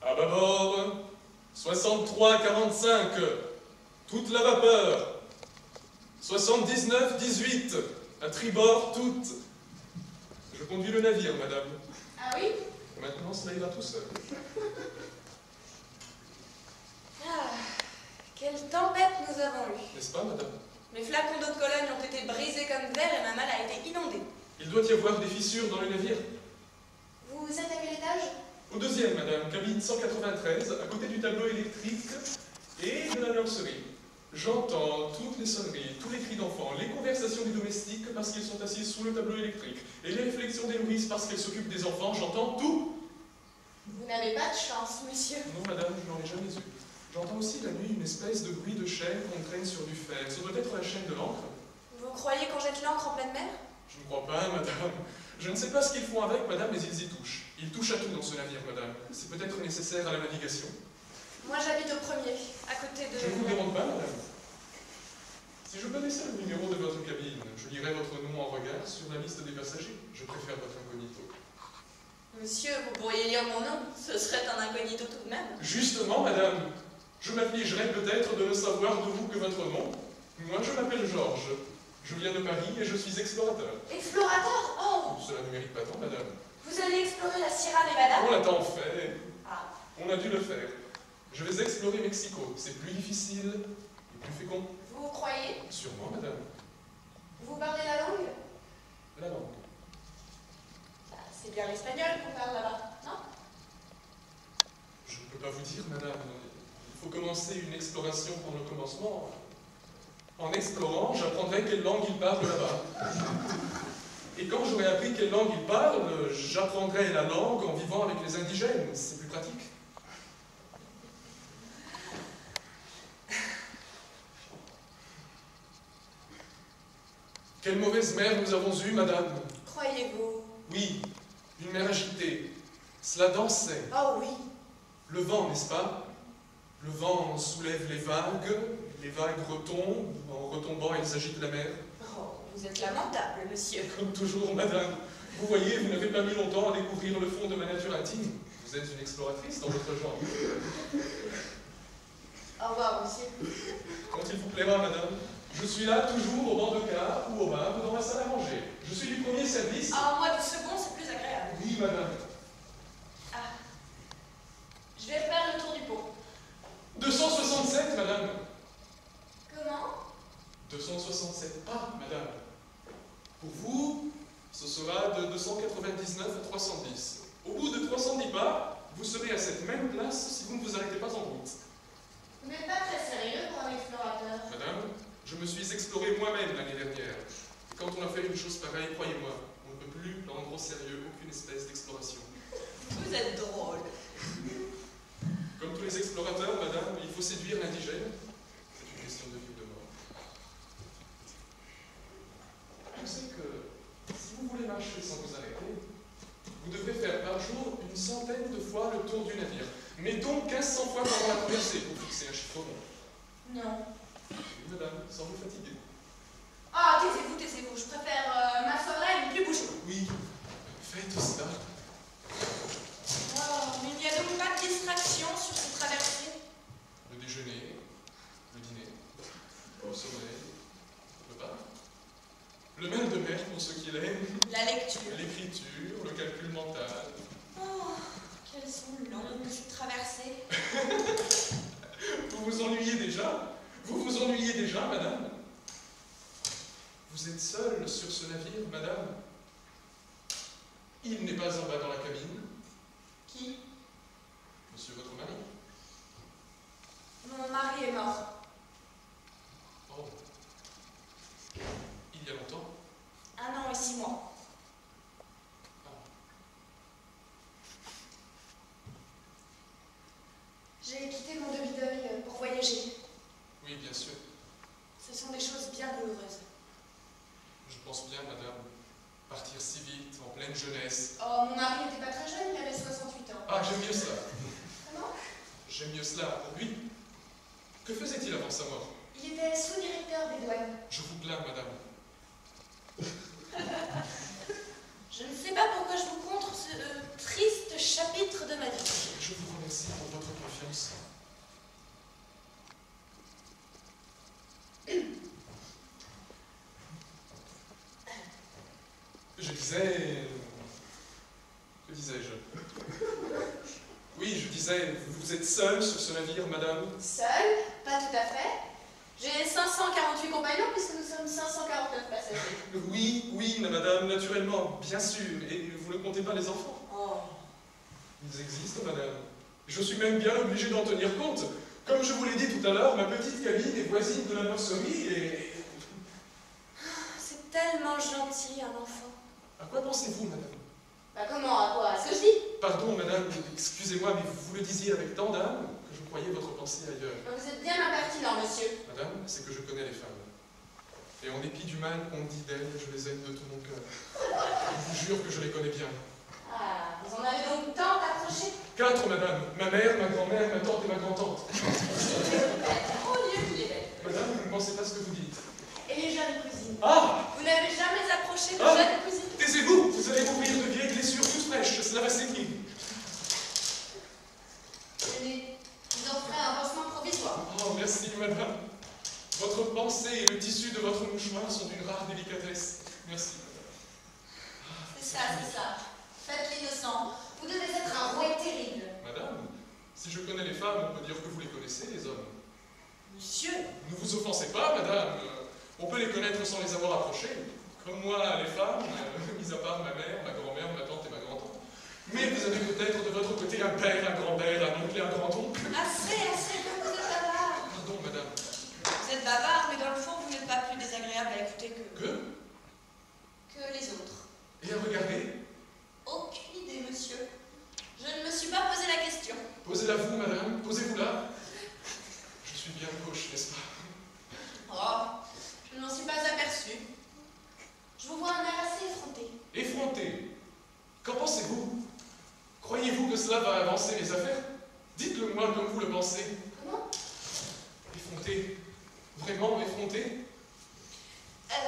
À bâbord, 63-45, toute la vapeur. 79-18, à tribord, toute. Je conduis le navire, madame. Ah oui? Maintenant, cela ira tout seul. Ah, quelle tempête nous avons eue. N'est-ce pas, madame? Mes flacons d'eau de Cologne ont été brisés comme verre et ma malle a été inondée. Il doit y avoir des fissures dans le navire. Vous êtes à quel étage? Au deuxième, madame, cabine 193, à côté du tableau électrique et de la nurserie. J'entends toutes les sonneries, tous les cris d'enfants, les conversations des domestiques parce qu'ils sont assis sous le tableau électrique, et les réflexions des nourrices parce qu'elles s'occupent des enfants, j'entends tout. Vous n'avez pas de chance, monsieur. Non, madame, je n'en ai jamais eu. J'entends aussi la nuit une espèce de bruit de chaîne qu'on traîne sur du fer. Ça doit être la chaîne de l'encre. Vous croyez qu'on jette l'encre en pleine mer? Je ne crois pas, madame. Je ne sais pas ce qu'ils font avec, madame, mais ils y touchent. Ils touchent à tout dans ce navire, madame. C'est peut-être nécessaire à la navigation. Moi, j'habite au premier, à côté de... Je ne vous demande pas, madame. Si je connaissais le numéro de votre cabine, je lirais votre nom en regard sur la liste des passagers. Je préfère votre incognito. Monsieur, vous pourriez lire mon nom. Ce serait un incognito tout de même. Justement, madame, je m'affligerais peut-être de ne savoir de vous que votre nom. Moi, je m'appelle Georges. Je viens de Paris et je suis explorateur. Explorateur? Oh! Cela ne mérite pas tant, madame. Vous allez explorer la Sierra Nevada? On l'a tant fait. Ah. On a dû le faire. Je vais explorer Mexico. C'est plus difficile et plus fécond. Vous croyez? Sûrement, madame. Vous parlez la langue? La langue. Bah, c'est bien l'espagnol qu'on parle là-bas, non? Je ne peux pas vous dire, madame. Il faut commencer une exploration pour le commencement. En explorant, j'apprendrai quelle langue ils parlent là-bas. Et quand j'aurai appris quelle langue ils parlent, j'apprendrai la langue en vivant avec les indigènes. C'est plus pratique. Quelle mauvaise mer nous avons eue, madame. Croyez-vous? Oui, une mer agitée. Cela dansait. Oh oui. Le vent, n'est-ce pas? Le vent soulève les vagues retombent, en retombant, elles agitent la mer. Oh, vous êtes lamentable, monsieur. Comme toujours, madame. Vous voyez, vous n'avez pas mis longtemps à découvrir le fond de ma nature intime. Vous êtes une exploratrice dans votre genre. Au revoir, monsieur. Quand il vous plaira, madame, je suis là toujours au banc de car ou au bar dans la salle à manger. Je suis du premier service. Ah, moi, du second, c'est plus agréable. Oui, madame. Ah. Je vais faire le tour du pont. 267, madame. Comment? 267 pas, madame. Pour vous, ce sera de 299 à 310. Au bout de 310 pas, vous serez à cette même place si vous ne vous arrêtez pas en route. Vous n'êtes pas très sérieux pour un explorateur. Madame, je me suis exploré moi-même l'année dernière. Et quand on a fait une chose pareille, croyez-moi, on ne peut plus prendre au sérieux aucune espèce d'exploration. Vous êtes drôle. Comme tous les explorateurs, madame, il faut séduire l'indigène. C'est une question de vie ou de mort. Je sais que si vous voulez marcher sans vous arrêter, vous devrez faire par jour une centaine de fois le tour du navire. Mettons 1500 fois pendant la traversée pour fixer un chiffre rond. Non. Oui, madame, sans vous fatiguer. Ah, taisez-vous, taisez-vous. Je préfère m'asseoir là et ne plus bouger. Oui, faites cela. Oh, mais il n'y a donc pas de distraction sur cette traversée. Le déjeuner, le dîner, le sommeil, le repas. Le mail de mer pour ceux qui l'aiment. La lecture. L'écriture, le calcul mental. Oh, qu'elles sont longues, ces traversées. Vous vous ennuyez déjà? Vous vous ennuyez déjà, madame? Vous êtes seule sur ce navire, madame? Il n'est pas en bas dans la cabine. Qui? Monsieur votre mari? Mon mari est mort. Oh. Il y a longtemps? 1 an et 6 mois. Ah. J'ai quitté mon demi-deuil pour voyager. Oui, bien sûr. Ce sont des choses bien douloureuses. Je pense bien, madame. Partir si vite, en pleine jeunesse. Oh, mon mari n'était pas très jeune, il avait 68 ans. Ah, j'aime mieux cela. Comment? J'aime mieux cela. Lui, que faisait-il avant sa mort? Il était sous-directeur des douanes. Je vous blâme, madame. Je disais... Que disais-je? Oui, je disais, vous êtes seule sur ce navire, madame? Seule? Pas tout à fait. J'ai 548 compagnons puisque nous sommes 549 passagers. Oui, madame, naturellement, bien sûr. Et vous ne comptez pas les enfants? Oh. Ils existent, madame. Je suis même bien obligé d'en tenir compte. Comme je vous l'ai dit tout à l'heure, ma petite cabine est voisine de la nurserie et... C'est tellement gentil, un enfant. À quoi pensez-vous, madame? Bah comment, à quoi? À ce que je dis? Pardon, madame, excusez-moi, mais vous le disiez avec tant d'âme que je croyais votre pensée ailleurs. Vous êtes bien impertinent, monsieur. Madame, c'est que je connais les femmes. Et en dépit du mal qu'on dit d'elles, je les aime de tout mon cœur. Je vous jure que je les connais bien. Ah, vous en avez donc tant approché? 4, madame. Ma mère, ma grand-mère, ma tante et ma grand-tante. Oh Dieu, qu'il est belle. Madame, vous ne pensez pas ce que vous dites. Et les jeunes cousines? Ah! Vous n'avez jamais approché de Ah! jeunes cousines? Taisez-vous! Vous allez mourir de vieilles blessures toutes fraîches, cela va s'écrire. Tenez, vous en ferez un pansement provisoire. Oh, merci, madame. Votre pensée et le tissu de votre mouchoir sont d'une rare délicatesse. Merci, madame. C'est ça. Faites l'innocent. Vous devez être un roi terrible. Madame, si je connais les femmes, on peut dire que vous les connaissez, les hommes. Monsieur, Ne vous offensez pas, madame. On peut les connaître sans les avoir approchés. Comme moi, les femmes, mis à part ma mère, ma grand-mère, ma tante et ma grand-tante. Mais vous avez peut-être de votre côté un père, un grand-père, un oncle et un grand-oncle. assez, comme vous êtes bavard. Pardon, madame. Vous êtes bavard, mais dans le fond, vous n'êtes pas plus désagréable à écouter que les autres. Et à regarder? Aucune idée, monsieur. Je ne me suis pas posé la question. Posez-la vous, madame. Posez-vous-la. Je suis bien gauche, n'est-ce pas? Oh, je ne m'en suis pas aperçue. Je vous vois un air assez effronté. Effronté. Qu'en pensez-vous? Croyez-vous que cela va avancer les affaires? Dites-le moi comme vous le pensez. Comment? Effronté. Vraiment effronté?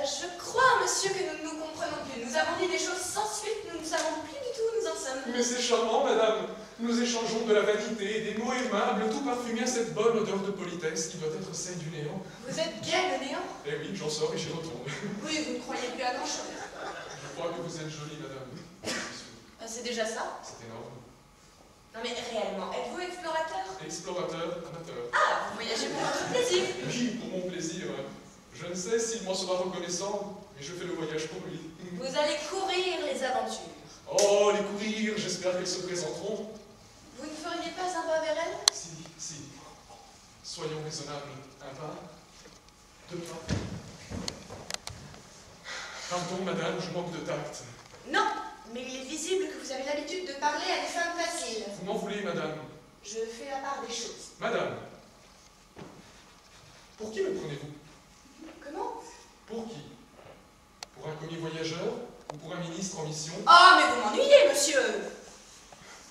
Je crois, monsieur, que nous ne nous comprenons plus. Nous avons dit des choses sans suite, nous ne savons plus du tout où nous en sommes. Mais c'est charmant, madame. Nous échangeons de la vanité, des mots aimables, tout parfumé à cette bonne odeur de politesse qui doit être celle du néant. Vous êtes gai, le néant? Eh oui, j'en sors et j'y retourne. Oui, vous ne croyez plus à grand-chose. Je crois que vous êtes jolie, madame. C'est déjà ça? C'est énorme. Non mais réellement, êtes-vous explorateur? Explorateur, amateur. Ah, vous voyagez pour votre plaisir? Oui, pour mon plaisir. Je ne sais s'il m'en sera reconnaissant, mais je fais le voyage pour lui. Vous allez courir les aventures. Oh, les courir, j'espère qu'elles se présenteront. Vous ne feriez pas un pas vers elle? Si. Soyons raisonnables. Un pas, 2 pas. Pardon, madame, je manque de tact. Non, mais il est visible que vous avez l'habitude de parler à des femmes faciles. Vous m'en voulez, madame? Je fais la part des choses. Madame, pour qui me prenez-vous? Comment? Pour qui? Pour un commis voyageur ou pour un ministre en mission? Ah, mais vous m'ennuyez, monsieur!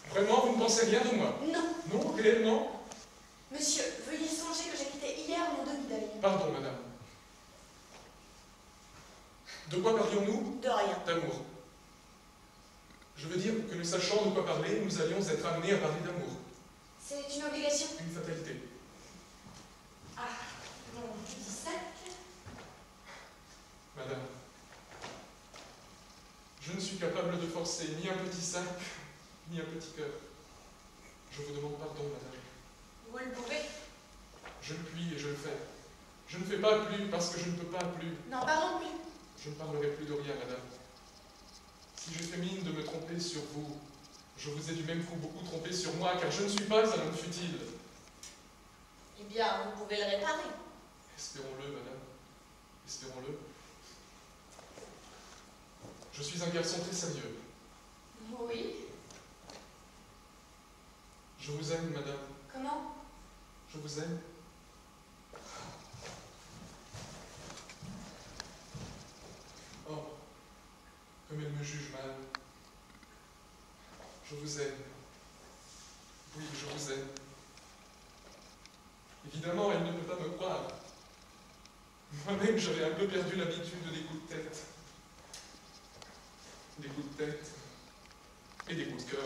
Vraiment, vous ne pensez rien de moi? Non. Non, réellement? Monsieur, veuillez songer que j'ai quitté hier mon demi-deuil. Pardon, madame. De quoi parlions-nous? De rien. D'amour. Je veux dire que ne sachant de quoi parler, nous allions être amenés à parler d'amour. C'est une obligation. Une fatalité. Ah, mon petit sac. Madame, je ne suis capable de forcer ni un petit sac, ni un petit cœur. Je vous demande pardon, madame. Vous le pouvez. Je le puis et je le fais. Je ne fais pas plus parce que je ne peux pas plus. N'en parlons plus. Je ne parlerai plus de rien, madame. Si je fais mine de me tromper sur vous, je vous ai du même coup beaucoup trompé sur moi, car je ne suis pas un homme futile. Eh bien, vous pouvez le réparer. Espérons-le, madame. Espérons-le. Je suis un garçon très sérieux. Oui. Je vous aime, madame. Comment? Je vous aime. Oh, comme elle me juge mal. Je vous aime. Oui, je vous aime. Évidemment, elle ne peut pas me croire. Moi-même, j'avais un peu perdu l'habitude des coups de tête. Des coups de tête et des coups de cœur.